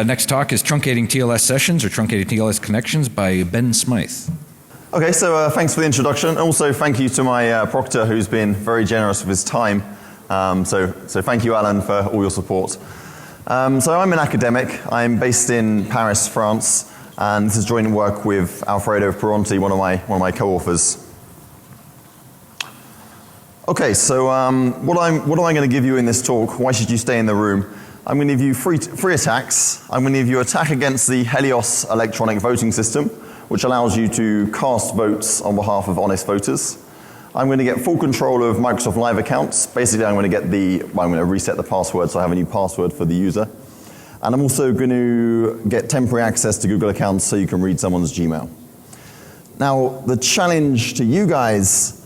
next talk is Truncating TLS Sessions or Truncating TLS Connections by Ben Smyth. Okay, so thanks for the introduction. Also, thank you to my proctor who's been very generous with his time. So thank you, Alan, for all your support. So I'm an academic. I'm based in Paris, France, and this is joint work with Alfredo Pironti, one of my co-authors. Okay, so what am I going to give you in this talk? Why should you stay in the room? I'm going to give you three attacks. I'm going to give you an attack against the Helios electronic voting system, which allows you to cast votes on behalf of honest voters. I'm going to get full control of Microsoft Live accounts. Basically, I'm going to reset the password so I have a new password for the user. And I'm also going to get temporary access to Google accounts so you can read someone's Gmail. Now, the challenge to you guys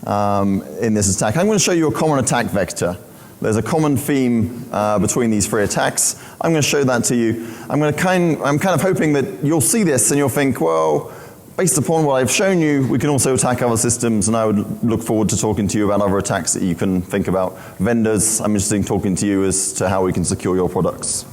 in this attack, I'm going to show you a common attack vector. There's a common theme between these three attacks. I'm going to show that to you. I'm kind of hoping that you'll see this and you'll think, well, based upon what I've shown you, we can also attack other systems, and I would look forward to talking to you about other attacks that you can think about. Vendors, I'm interested in talking to you as to how we can secure your products.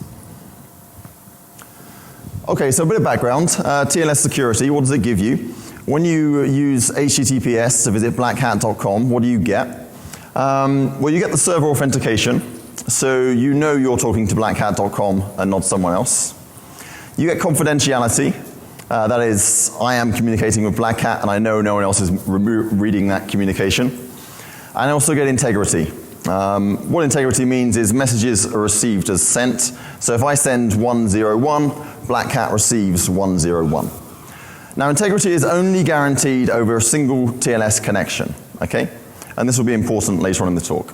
Okay, so a bit of background. TLS security, what does it give you? When you use HTTPS to visit blackhat.com, what do you get? Well, you get the server authentication, so you know you're talking to blackhat.com and not someone else. You get confidentiality, that is, I am communicating with Black Hat and I know no one else is reading that communication. And I also get integrity. What integrity means is messages are received as sent. So if I send 101, Black Hat receives 101. Now, integrity is only guaranteed over a single TLS connection, okay? And this will be important later on in the talk.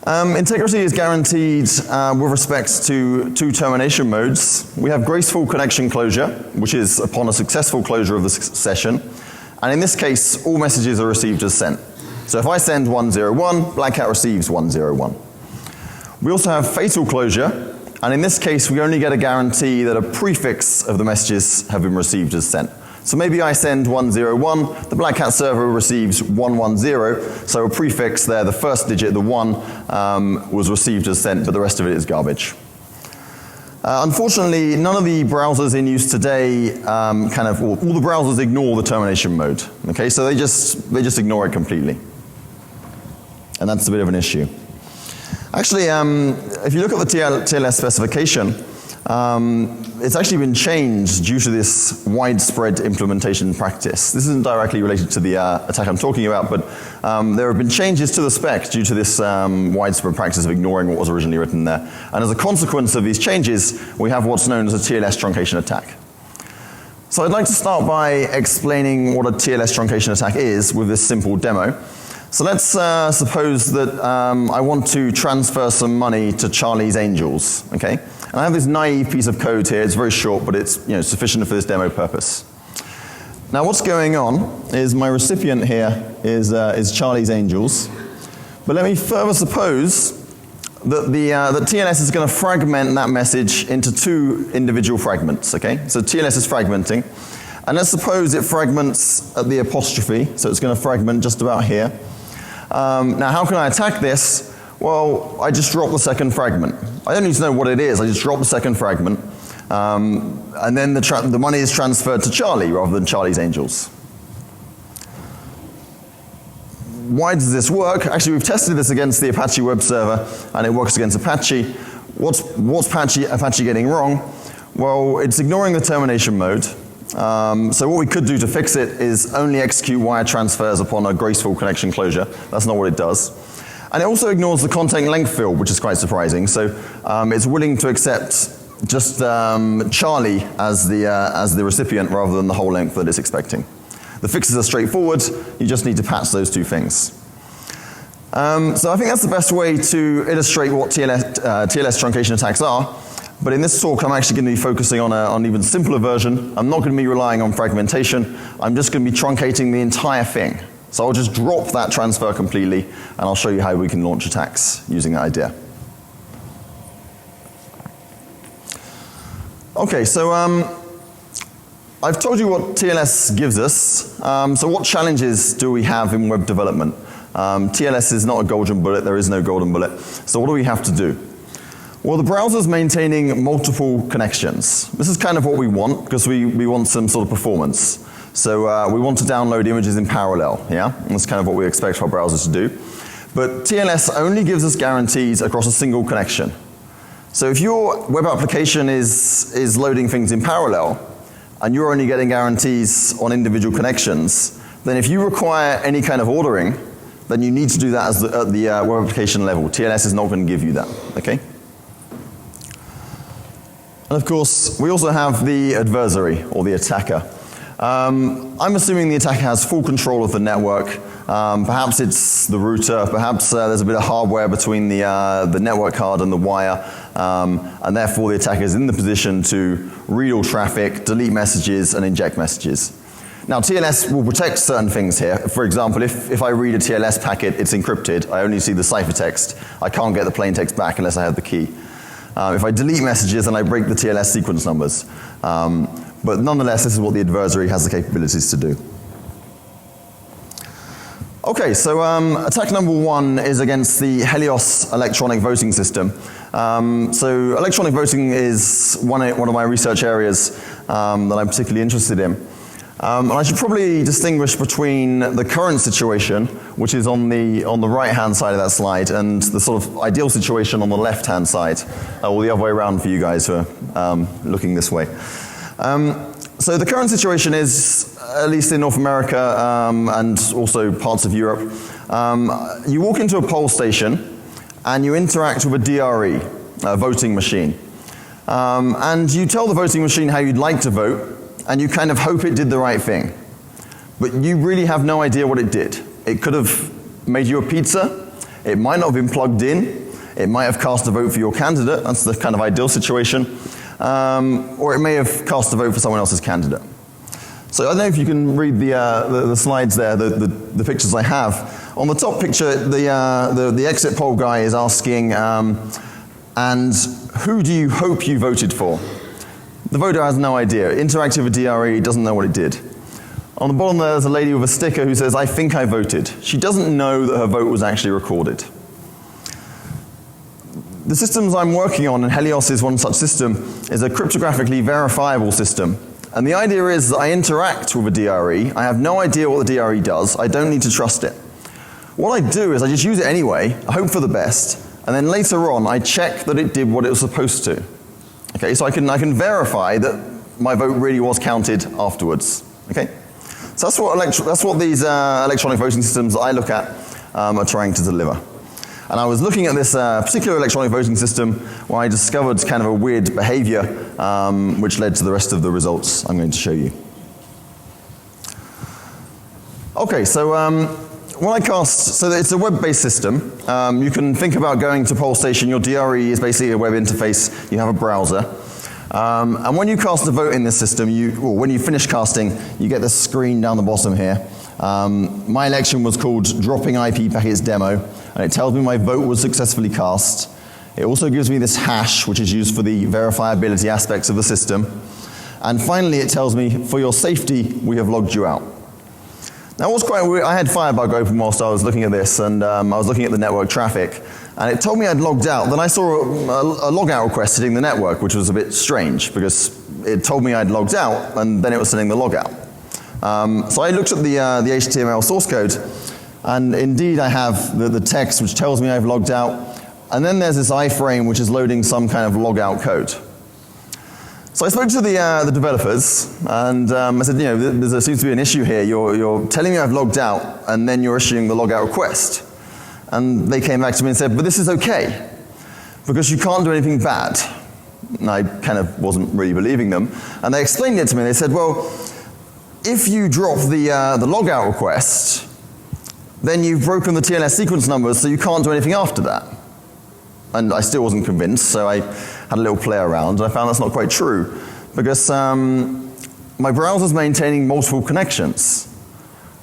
Integrity is guaranteed with respect to two termination modes. We have graceful connection closure, which is upon a successful closure of the session. And in this case, all messages are received as sent. So if I send 101, Black Hat receives 101. We also have fatal closure. And in this case, we only get a guarantee that a prefix of the messages have been received as sent. So maybe I send 101, the Black Hat server receives 110, so a prefix there, the first digit, the 1, was received as sent, but the rest of it is garbage. Unfortunately, none of the browsers in use today all the browsers ignore the termination mode. Okay, so they just ignore it completely. And that's a bit of an issue. Actually, if you look at the TLS specification, it's actually been changed due to this widespread implementation practice. This isn't directly related to the attack I'm talking about, but there have been changes to the spec due to this widespread practice of ignoring what was originally written there. And as a consequence of these changes, we have what's known as a TLS truncation attack. So I'd like to start by explaining what a TLS truncation attack is with this simple demo. So let's suppose that I want to transfer some money to Charlie's Angels, okay? And I have this naive piece of code here. It's very short, but it's sufficient for this demo purpose. Now what's going on is my recipient here is Charlie's Angels. But let me further suppose that that TLS is going to fragment that message into two individual fragments, okay? So TLS is fragmenting. And let's suppose it fragments at the apostrophe, so it's going to fragment just about here. Now how can I attack this? Well, I just drop the second fragment. I don't need to know what it is, I just drop the second fragment. And then the money is transferred to Charlie rather than Charlie's Angels. Why does this work? Actually, we've tested this against the Apache web server, and it works against Apache. What's Apache getting wrong? Well, it's ignoring the termination mode. So what we could do to fix it is only execute wire transfers upon a graceful connection closure. That's not what it does. And it also ignores the content length field, which is quite surprising. So it's willing to accept just Charlie as the recipient rather than the whole length that it's expecting. The fixes are straightforward. You just need to patch those two things. So I think that's the best way to illustrate what TLS truncation attacks are. But in this talk, I'm actually going to be focusing on an even simpler version. I'm not going to be relying on fragmentation. I'm just going to be truncating the entire thing. So I'll just drop that transfer completely, and I'll show you how we can launch attacks using that idea. Okay, so I've told you what TLS gives us. So what challenges do we have in web development? TLS is not a golden bullet. There is no golden bullet. So what do we have to do? Well, the browser's maintaining multiple connections. This is kind of what we want, because we want some sort of performance. So we want to download images in parallel, yeah? And that's kind of what we expect our browsers to do. But TLS only gives us guarantees across a single connection. So if your web application is loading things in parallel, and you're only getting guarantees on individual connections, then if you require any kind of ordering, then you need to do that at the web application level. TLS is not going to give you that, okay? And of course, we also have the adversary, or the attacker. I'm assuming the attacker has full control of the network. Perhaps it's the router, perhaps there's a bit of hardware between the network card and the wire, and therefore the attacker is in the position to read all traffic, delete messages, and inject messages. Now TLS will protect certain things here. For example, if I read a TLS packet, it's encrypted. I only see the ciphertext. I can't get the plain text back unless I have the key. If I delete messages, then I break the TLS sequence numbers. But nonetheless, this is what the adversary has the capabilities to do. Okay, so attack number one is against the Helios electronic voting system. So electronic voting is one of my research areas that I'm particularly interested in. And I should probably distinguish between the current situation, which is on the right-hand side of that slide, and the sort of ideal situation on the left-hand side, or the other way around for you guys who are looking this way. So the current situation is, at least in North America and also parts of Europe, you walk into a poll station and you interact with a DRE, a voting machine. And you tell the voting machine how you'd like to vote, and you kind of hope it did the right thing. But you really have no idea what it did. It could have made you a pizza, it might not have been plugged in, it might have cast a vote for your candidate, that's the kind of ideal situation, or it may have cast a vote for someone else's candidate. So I don't know if you can read the slides there, the pictures I have. On the top picture, the exit poll guy is asking, and who do you hope you voted for? The voter has no idea. Interactive with DRE doesn't know what it did. On the bottom there's a lady with a sticker who says, I think I voted. She doesn't know that her vote was actually recorded. The systems I'm working on, and Helios is one such system, is a cryptographically verifiable system. And the idea is that I interact with a DRE, I have no idea what the DRE does, I don't need to trust it. What I do is I just use it anyway, I hope for the best, and then later on I check that it did what it was supposed to. Okay, so I can verify that my vote really was counted afterwards. Okay, so that's what these electronic voting systems that I look at are trying to deliver. And I was looking at this particular electronic voting system where I discovered kind of a weird behavior which led to the rest of the results I'm going to show you. Okay, so when I cast, so it's a web-based system. You can think about going to poll station, your DRE is basically a web interface, you have a browser. And when you cast a vote in this system, or when you finish casting, you get this screen down the bottom here. My election was called Dropping IP Packets Demo, and it tells me my vote was successfully cast. It also gives me this hash, which is used for the verifiability aspects of the system. And finally, it tells me, for your safety, we have logged you out. Now, what's quite weird, I had Firebug open whilst I was looking at this, and I was looking at the network traffic, and it told me I'd logged out. Then I saw a logout request hitting the network, which was a bit strange, because it told me I'd logged out, and then it was sending the logout. So I looked at the HTML source code, and indeed I have the text which tells me I've logged out, and then there's this iframe which is loading some kind of logout code. So I spoke to the developers, and I said, you know, there seems to be an issue here. You're telling me I've logged out, and then you're issuing the logout request. And they came back to me and said, but this is okay, because you can't do anything bad. And I kind of wasn't really believing them. And they explained it to me. They said, well, if you drop the logout request, then you've broken the TLS sequence numbers, so you can't do anything after that. And I still wasn't convinced, so I had a little play around, and I found that's not quite true, because my browser's maintaining multiple connections.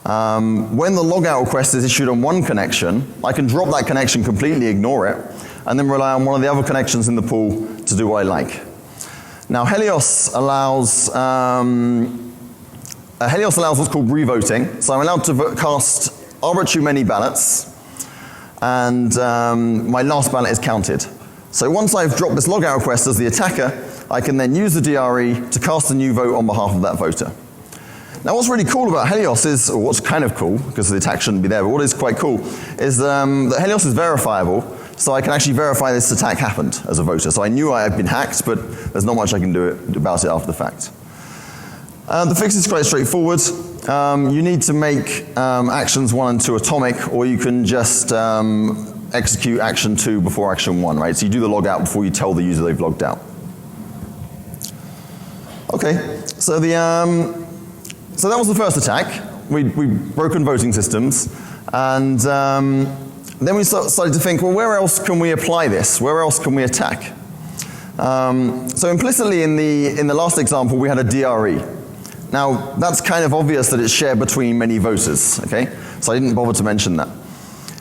When the logout request is issued on one connection, I can drop that connection completely, ignore it, and then rely on one of the other connections in the pool to do what I like. Now, Helios allows what's called revoting, so I'm allowed to cast arbitrary many ballots, and my last ballot is counted. So once I've dropped this logout request as the attacker, I can then use the DRE to cast a new vote on behalf of that voter. Now what's really cool about Helios is, or what's kind of cool, because the attack shouldn't be there, but what is quite cool is that Helios is verifiable, so I can actually verify this attack happened as a voter. So I knew I had been hacked, but there's not much I can do about it after the fact. The fix is quite straightforward. You need to make actions 1 and 2 atomic, or you can just execute action 2 before action 1, right? So you do the logout before you tell the user they've logged out. Okay, so so that was the first attack. We'd broken voting systems, and then we started to think, well, where else can we apply this? Where else can we attack? So implicitly in the last example, we had a DRE. Now, that's kind of obvious that it's shared between many voters, okay? So I didn't bother to mention that.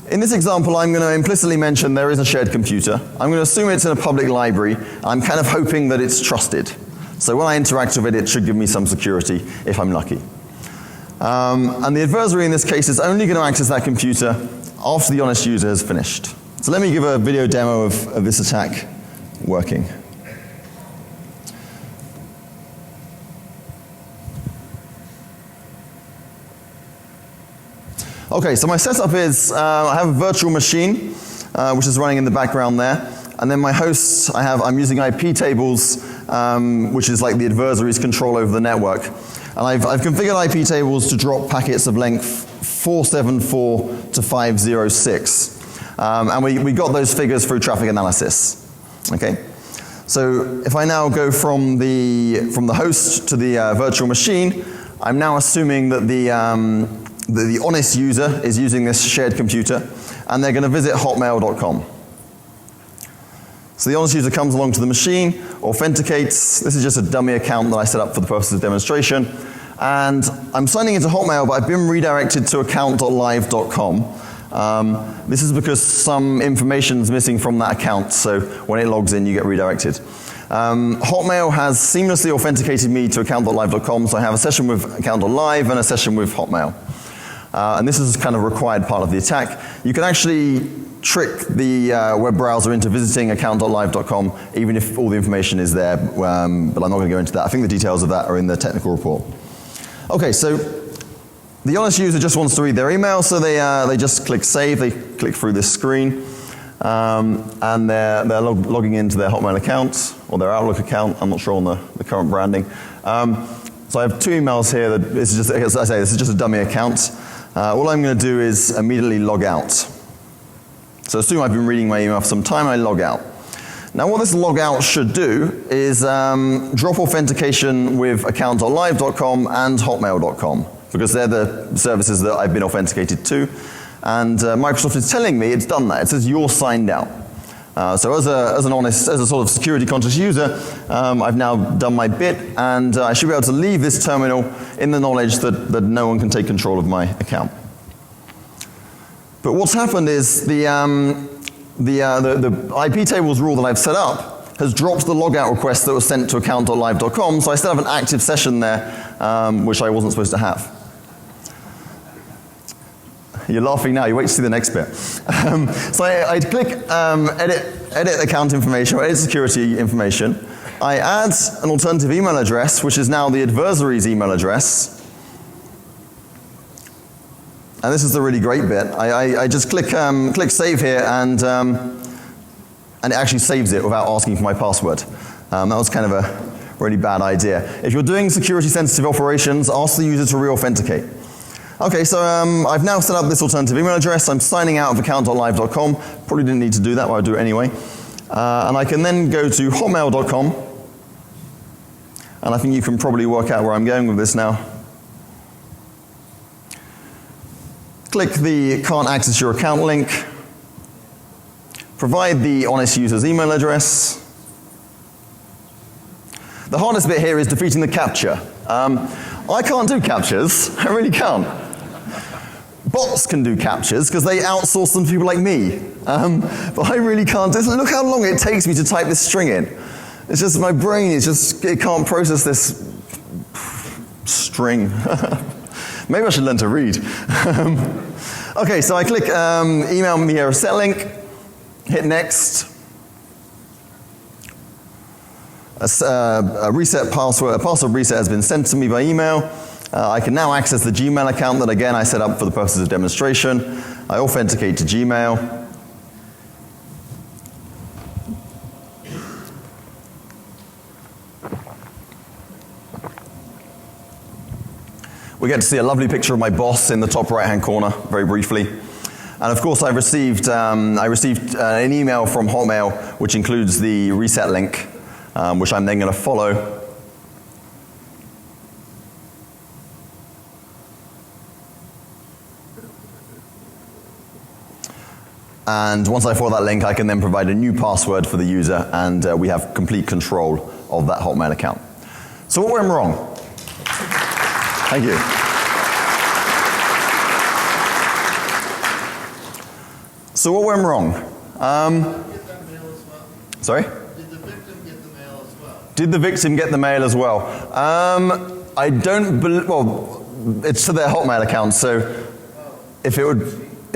In this example, I'm going to implicitly mention there is a shared computer. I'm going to assume it's in a public library. I'm kind of hoping that it's trusted. So when I interact with it, it should give me some security if I'm lucky. And the adversary in this case is only going to access that computer after the honest user has finished. So let me give a video demo of this attack working. Okay, so my setup is I have a virtual machine which is running in the background there, and then my hosts I'm using IP tables, which is like the adversary's control over the network, and I've configured IP tables to drop packets of length 474 to 506, and we got those figures through traffic analysis. Okay, so if I now go from the host to the virtual machine, I'm now assuming that the honest user is using this shared computer, and they're going to visit hotmail.com. So the honest user comes along to the machine, authenticates. This is just a dummy account that I set up for the purposes of demonstration. And I'm signing into Hotmail, but I've been redirected to account.live.com. This is because some information is missing from that account, so when it logs in, you get redirected. Hotmail has seamlessly authenticated me to account.live.com, so I have a session with account.live and a session with Hotmail. And this is kind of a required part of the attack. You can actually trick the web browser into visiting account.live.com, even if all the information is there, but I'm not going to go into that. I think the details of that are in the technical report. Okay, so the honest user just wants to read their email, so they just click save, they click through this screen, and they're logging into their Hotmail account, or their Outlook account. I'm not sure on the current branding. So I have 2 emails here. This is just, as I say, this is just a dummy account. All I'm going to do is immediately log out. So assume I've been reading my email for some time, I log out. Now what this log out should do is drop authentication with account.live.com and hotmail.com, because they're the services that I've been authenticated to. And Microsoft is telling me it's done that. It says you're signed out. So as a sort of security conscious user, I've now done my bit, and I should be able to leave this terminal in the knowledge that no one can take control of my account. But what's happened is the IP tables rule that I've set up has dropped the logout request that was sent to account.live.com, so I still have an active session there, which I wasn't supposed to have. You're laughing now, you wait to see the next bit. So I click edit account information, or edit security information. I add an alternative email address, which is now the adversary's email address. And this is the really great bit. I just click save here, and it actually saves it without asking for my password. That was kind of a really bad idea. If you're doing security sensitive operations, ask the user to re-authenticate. Okay, so I've now set up this alternative email address. I'm signing out of account.live.com. Probably didn't need to do that, but I'll do it anyway. And I can then go to hotmail.com. And I think you can probably work out where I'm going with this now. Click the can't access your account link. Provide the honest user's email address. The hardest bit here is defeating the captcha. I can't do captchas. I really can't. Bots can do captchas because they outsource them to people like me. But I really can't. Look how long it takes me to type this string in. It's just my brain is just, it can't process this string. Maybe I should learn to read. Okay, so I click email me here a set link, hit next. A reset password, a password reset has been sent to me by email. I can now access the Gmail account that, again, I set up for the purposes of demonstration. I authenticate to Gmail. We get to see a lovely picture of my boss in the top right-hand corner, very briefly. And of course, I received an email from Hotmail, which includes the reset link, which I'm then going to follow. And once I follow that link, I can then provide a new password for the user, and we have complete control of that Hotmail account. So what went wrong? Thank you. So what went wrong? Sorry? Did the victim get the mail as well? Did the victim get the mail as well? I don't believe, well, it's to their Hotmail account, so if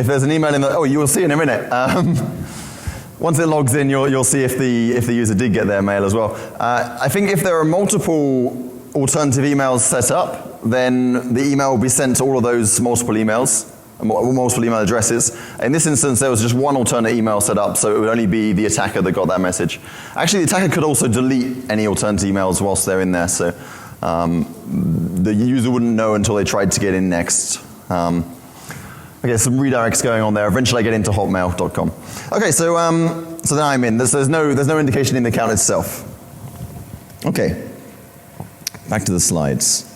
there's an email in the, you will see in a minute. Once it logs in, you'll see if the user did get their mail as well. I think if there are multiple alternative emails set up, then the email will be sent to all of those multiple emails, multiple email addresses. In this instance, there was just one alternate email set up, so it would only be the attacker that got that message. Actually, the attacker could also delete any alternate emails whilst they're in there, so the user wouldn't know until they tried to get in next. Okay, some redirects going on there. Eventually I get into hotmail.com. Okay, so then I'm in. There's no indication in the account itself. Okay, back to the slides.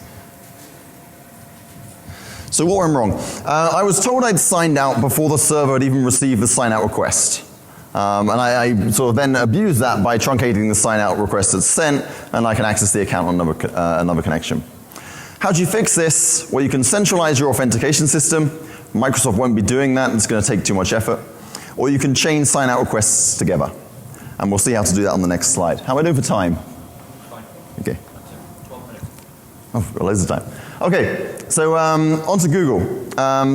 So what went wrong? I was told I'd signed out before the server had even received the sign out request. And I sort of then abused that by truncating the sign out request that's sent, and I can access the account on another connection. How do you fix this? Well, you can centralize your authentication system. Microsoft won't be doing that, it's going to take too much effort. Or you can chain sign out requests together. And we'll see how to do that on the next slide. How am I doing for time? Fine. Okay. 12 minutes. Oh, we've got loads of time. Okay, so on to Google.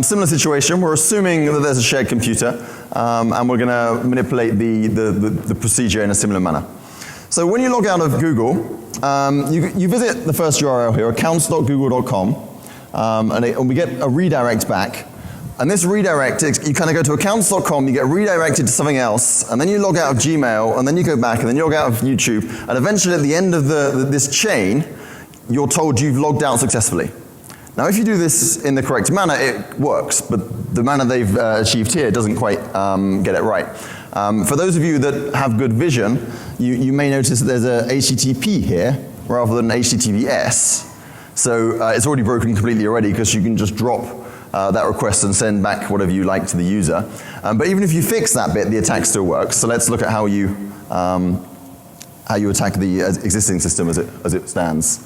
Similar situation, we're assuming that there's a shared computer, and we're going to manipulate the procedure in a similar manner. So when you log out of Google, you visit the first URL here, accounts.google.com, and we get a redirect back. And this redirect, you kind of go to accounts.com, you get redirected to something else, and then you log out of Gmail, and then you go back, and then you log out of YouTube, and eventually at the end of this chain, you're told you've logged out successfully. Now if you do this in the correct manner, it works, but the manner they've achieved here doesn't quite get it right. For those of you that have good vision, you may notice that there's a HTTP here, rather than HTTPS. So it's already broken completely already, because you can just drop that request and send back whatever you like to the user. But even if you fix that bit, the attack still works. So let's look at how you attack the existing system as it stands.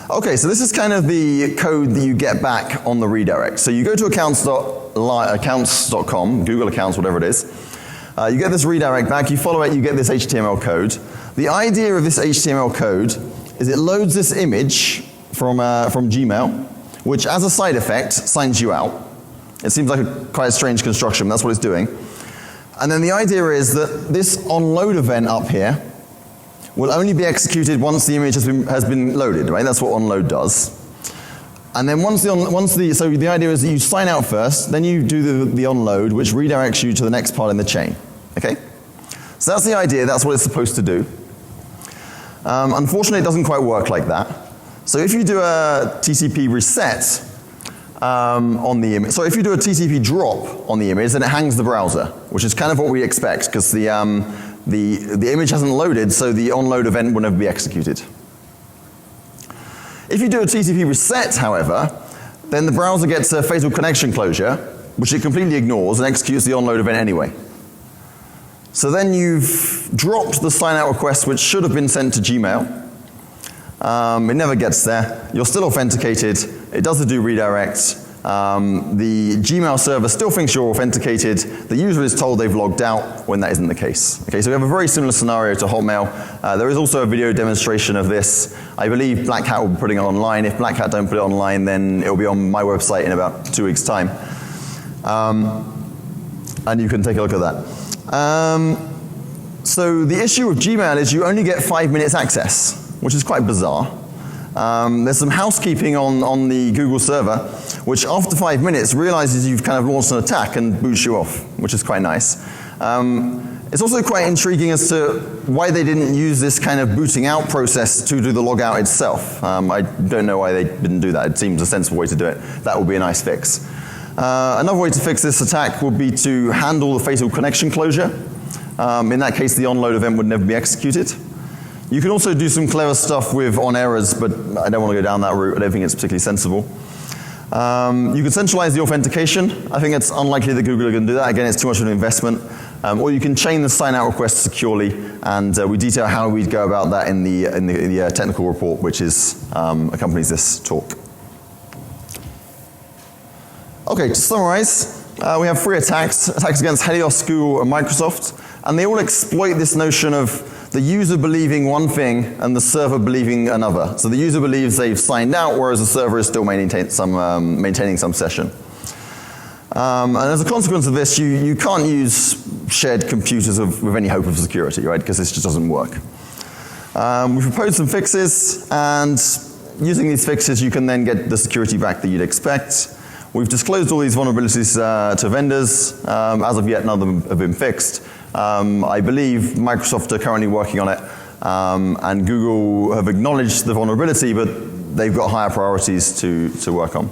Okay, so this is kind of the code that you get back on the redirect. So you go to accounts.com, Google Accounts, whatever it is. You get this redirect back, you follow it, you get this HTML code. The idea of this HTML code is it loads this image from Gmail, which as a side effect signs you out. It seems like quite a strange construction, but that's what it's doing. And then the idea is that this onload event up here will only be executed once the image has been loaded, right? That's what onload does. And then so the idea is that you sign out first, then you do the onload, which redirects you to the next part in the chain, okay? So that's the idea, that's what it's supposed to do. Unfortunately, it doesn't quite work like that. So if you do a TCP reset on the image, so if you do a TCP drop on the image, then it hangs the browser, which is kind of what we expect, because the image hasn't loaded, so the onload event will never be executed. If you do a TCP reset, however, then the browser gets a fatal connection closure, which it completely ignores and executes the onload event anyway. So then you've dropped the sign out request, which should have been sent to Gmail. It never gets there. You're still authenticated. It does the do redirect. The Gmail server still thinks you're authenticated. The user is told they've logged out when that isn't the case. Okay, so we have a very similar scenario to Hotmail. There is also a video demonstration of this. I believe Black Hat will be putting it online. If Black Hat don't put it online, then it will be on my website in about 2 weeks' time. And you can take a look at that. So the issue with Gmail is you only get 5 minutes access, which is quite bizarre. There's some housekeeping on the Google server, which after 5 minutes realizes you've kind of launched an attack and boots you off, which is quite nice. It's also quite intriguing as to why they didn't use this kind of booting out process to do the logout itself. I don't know why they didn't do that. It seems a sensible way to do it. That would be a nice fix. Another way to fix this attack would be to handle the fatal connection closure. In that case, the onload event would never be executed. You can also do some clever stuff with on errors, but I don't want to go down that route. I don't think it's particularly sensible. You can centralize the authentication. I think it's unlikely that Google are going to do that. Again, it's too much of an investment. Or you can chain the sign-out request securely, and we detail how we'd go about that in the technical report, which accompanies this talk. Okay, to summarize, we have 3 attacks against Helios, Google, and Microsoft, and they all exploit this notion of the user believing one thing and the server believing another. So the user believes they've signed out, whereas the server is still maintaining some session. And as a consequence of this, you can't use shared computers with any hope of security, right? Because this just doesn't work. We've proposed some fixes, and using these fixes, you can then get the security back that you'd expect. We've disclosed all these vulnerabilities to vendors. As of yet, none of them have been fixed. I believe Microsoft are currently working on it, and Google have acknowledged the vulnerability, but they've got higher priorities to work on.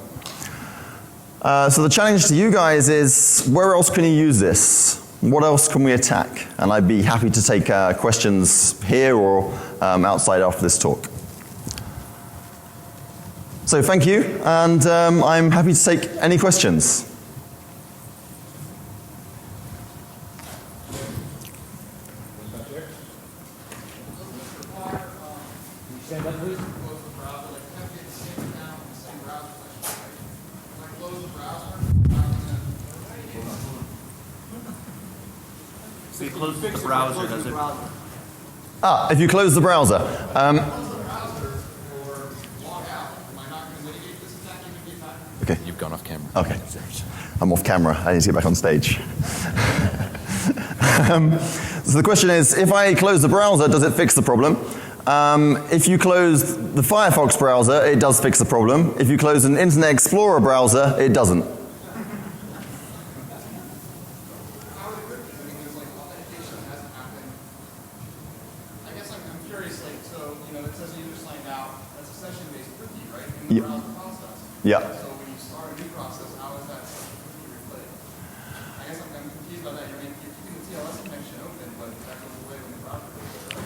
So the challenge to you guys is, where else can you use this? What else can we attack? And I'd be happy to take questions here or outside after this talk. So thank you, and I'm happy to take any questions. So you close the browser, does it? If you close the browser. Okay. You've gone off camera. Okay. I'm off camera. I need to get back on stage. So the question is, if I close the browser, does it fix the problem? If you close the Firefox browser, it does fix the problem. If you close an Internet Explorer browser, it doesn't. Yeah. So when you start a new process, how is that cookie replaced? I guess I'm confused about that. You're keeping the TLS connection open, but that goes away when the browser goes away.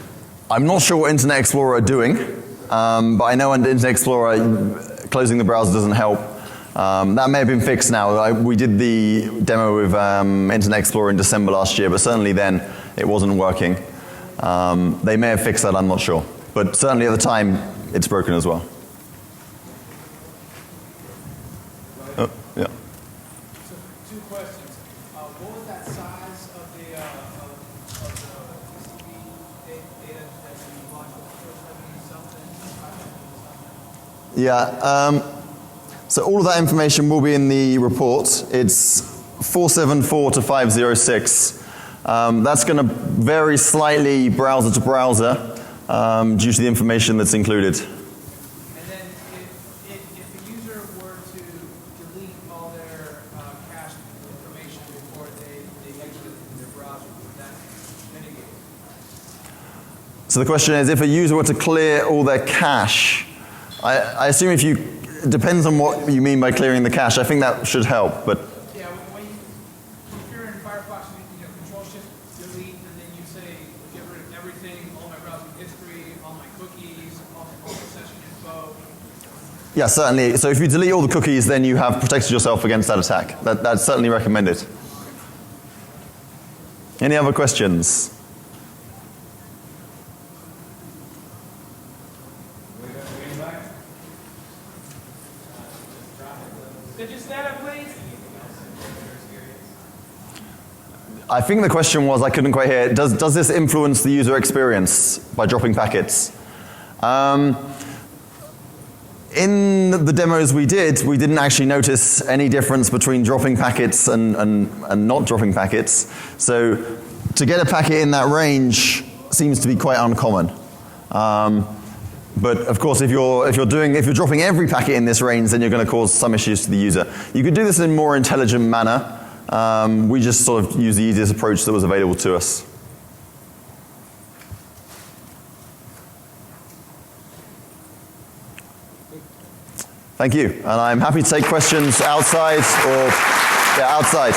I'm not sure what Internet Explorer are doing, but I know on Internet Explorer closing the browser doesn't help. That may have been fixed now. We did the demo with Internet Explorer in December last year, but certainly then it wasn't working. They may have fixed that, I'm not sure. But certainly at the time, it's broken as well. Oh, yeah. So 2 questions. What was that size of the TCP data that you launched with? Yeah. So all of that information will be in the report. It's 474 to 506. That's going to vary slightly browser to browser due to the information that's included. And then if a user were to delete all their cached information before they exit their browser, would that mitigate? So the question is, if a user were to clear all their cache, I assume it depends on what you mean by clearing the cache. I think that should help, but. Yeah, if you're in Firefox, you Control-Shift-Delete, and then you say, get rid of everything, all my browsing history, all my cookies, all my session info. Yeah, certainly. So if you delete all the cookies, then you have protected yourself against that attack. That's certainly recommended. Any other questions? Could you stand up, please? I think the question was, I couldn't quite hear, does this influence the user experience by dropping packets? In the demos we didn't actually notice any difference between dropping packets and not dropping packets. So to get a packet in that range seems to be quite uncommon. But of course, if you're dropping every packet in this range, then you're going to cause some issues to the user. You could do this in a more intelligent manner. We just sort of use the easiest approach that was available to us. Thank you, and I'm happy to take questions outside or outside.